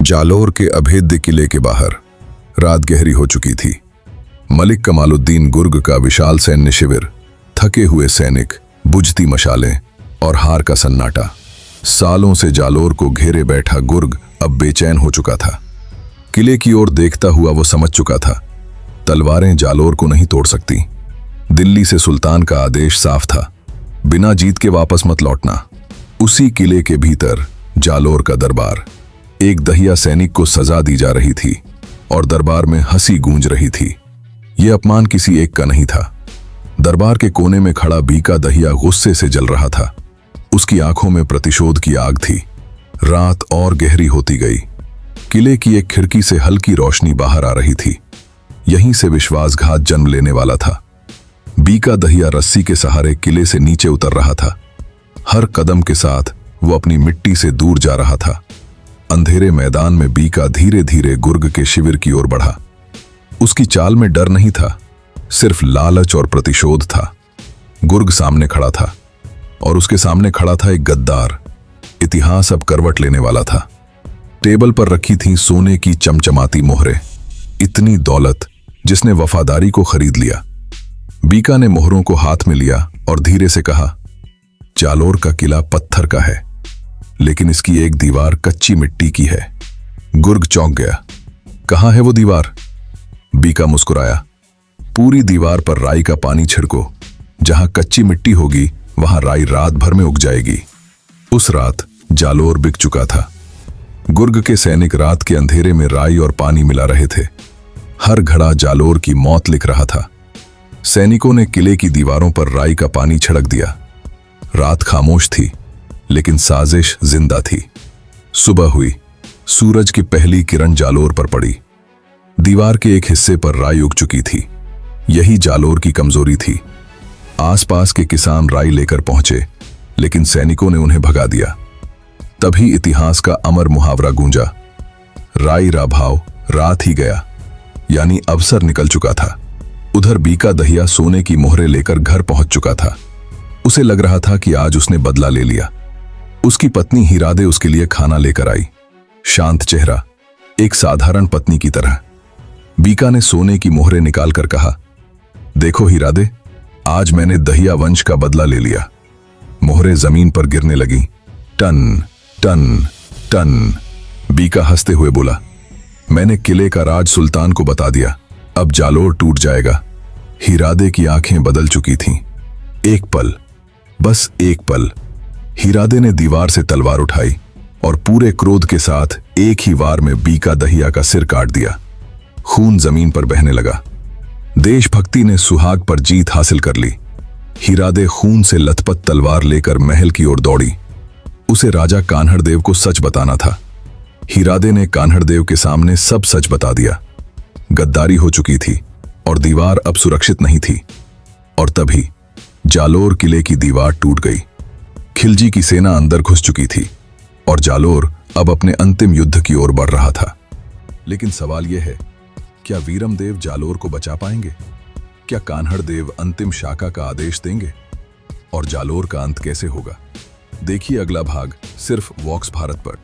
जालोर के अभेद्य किले के बाहर रात गहरी हो चुकी थी। मलिक कमालुद्दीन गुर्ग का विशाल सैन्य शिविर, थके हुए सैनिक, बुझती मशालें और हार का सन्नाटा। सालों से जालोर को घेरे बैठा गुर्ग अब बेचैन हो चुका था। किले की ओर देखता हुआ वो समझ चुका था, तलवारें जालोर को नहीं तोड़ सकती। दिल्ली से सुल्तान का आदेश साफ था, बिना जीत के वापस मत लौटना। उसी किले के भीतर जालोर का दरबार। एक दहिया सैनिक को सजा दी जा रही थी और दरबार में हंसी गूंज रही थी। यह अपमान किसी एक का नहीं था। दरबार के कोने में खड़ा बीका दहिया गुस्से से जल रहा था। उसकी आंखों में प्रतिशोध की आग थी। रात और गहरी होती गई। किले की एक खिड़की से हल्की रोशनी बाहर आ रही थी। यहीं से विश्वासघात जन्म लेने वाला था। बीका दहिया रस्सी के सहारे किले से नीचे उतर रहा था। हर कदम के साथ वो अपनी मिट्टी से दूर जा रहा था। अंधेरे मैदान में बीका धीरे धीरे गुर्ग के शिविर की ओर बढ़ा। उसकी चाल में डर नहीं था, सिर्फ लालच और प्रतिशोध था। गुर्ग सामने खड़ा था और उसके सामने खड़ा था एक गद्दार। इतिहास अब करवट लेने वाला था। टेबल पर रखी थी सोने की चमचमाती मोहरें। इतनी दौलत जिसने वफादारी को खरीद लिया। बीका ने मोहरों को हाथ में लिया और धीरे से कहा, जालोर का किला पत्थर का है, लेकिन इसकी एक दीवार कच्ची मिट्टी की है। गुर्ग चौंक गया। कहाँ है वो दीवार? बीका मुस्कुराया। पूरी दीवार पर राई का पानी छिड़को। जहां कच्ची मिट्टी होगी वहां राई रात भर में उग जाएगी। उस रात जालोर बिक चुका था। गुर्ग के सैनिक रात के अंधेरे में राई और पानी मिला रहे थे। हर घड़ा जालोर की मौत लिख रहा था। सैनिकों ने किले की दीवारों पर राई का पानी छिड़क दिया। रात खामोश थी, लेकिन साजिश जिंदा थी। सुबह हुई। सूरज की पहली किरण जालोर पर पड़ी। दीवार के एक हिस्से पर राई उग चुकी थी। यही जालोर की कमजोरी थी। आसपास के किसान राई लेकर पहुंचे, लेकिन सैनिकों ने उन्हें भगा दिया। तभी इतिहास का अमर मुहावरा गूंजा, राई रा भाव रात ही गया। यानी अवसर निकल चुका था। उधर बीका दहिया सोने की मोहरें लेकर घर पहुंच चुका था। उसे लग रहा था कि आज उसने बदला ले लिया। उसकी पत्नी हीरादे उसके लिए खाना लेकर आई। शांत चेहरा, एक साधारण पत्नी की तरह। बीका ने सोने की मोहरें निकालकर कहा, देखो हीरादे, आज मैंने दहिया वंश का बदला ले लिया। मोहरें जमीन पर गिरने लगी। Ton ton ton. बीका हंसते हुए बोला, मैंने किले का राज सुल्तान को बता दिया। अब जालोर टूट जाएगा। हीरादे की आंखें बदल चुकी थीं। एक पल, बस एक पल। हीरादे ने दीवार से तलवार उठाई और पूरे क्रोध के साथ एक ही वार में बीका दहिया का सिर काट दिया। खून जमीन पर बहने लगा। देशभक्ति ने सुहाग पर जीत हासिल कर ली। हीरादे खून से लथपथ तलवार लेकर महल की ओर दौड़ी। उसे राजा कान्हड़देव को सच बताना था। हीरादे ने कान्हड़देव के सामने सब सच बता दिया। गद्दारी हो चुकी थी और दीवार अब सुरक्षित नहीं थी। और तभी जालोर किले की दीवार टूट गई। खिलजी की सेना अंदर घुस चुकी थी और जालोर अब अपने अंतिम युद्ध की ओर बढ़ रहा था। लेकिन सवाल यह है, क्या वीरमदेव जालोर को बचा पाएंगे? क्या कान्हड़देव अंतिम शाका का आदेश देंगे? और जालोर का अंत कैसे होगा? देखिए अगला भाग सिर्फ वॉक्स भारत पर।